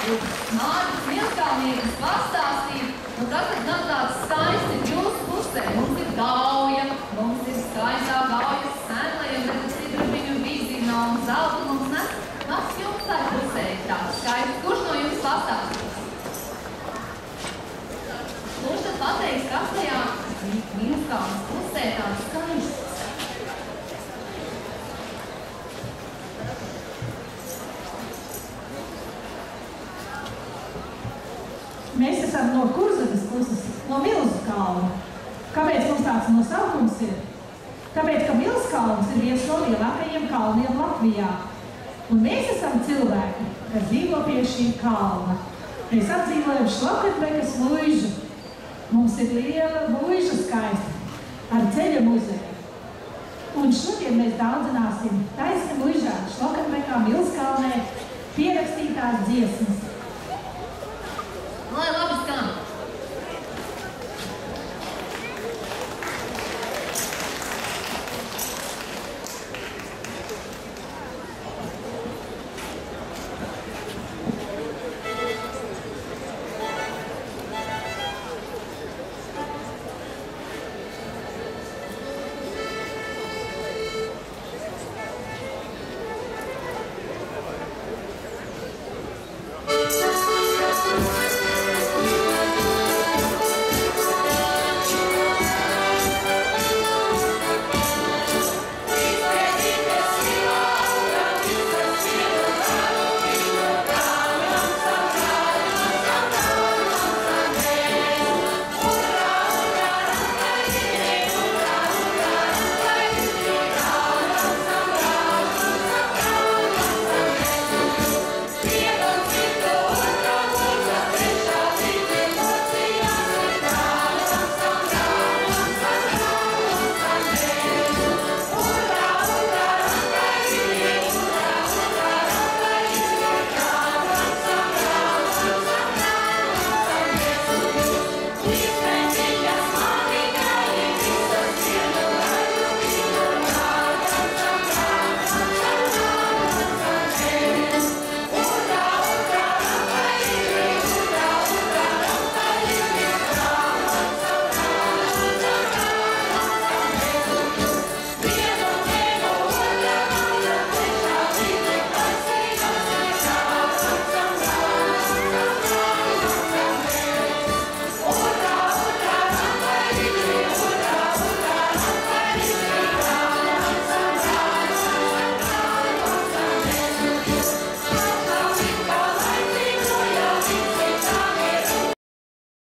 jūs Mārtas Milskalnietes pastāstīt, nu kas tad nav tāds skaisti jūsu pusē. Mums ir Gauja, mums ir skaistā Gaujas senlajiem, bet Sidrubiņu Vizina un Zelta mums nes. Kas jums tā pusē ir tāds skaists? Kurš no jums pastāstīs? Kurš tad pateiks, kas tajā Milskalnes pusē tāds skaists? Mēs esam no Kurzemes puses, no Milzu kalna. Kāpēc mums tāds nosaukums ir? Tāpēc, ka Milskalns ir viens no lielākajiem kalniem Latvijā. Un mēs esam cilvēki, kas dzīvo pie šī kalna. Mēs apdzīvojam Šlokenbekas muižu. Mums ir liela muiža skaista ar ceļa muzeju. Un šodien mēs daudzināsim taisni muižā, Šlokenbekā, Milskalnē pierakstītās dziesmas. Lai labi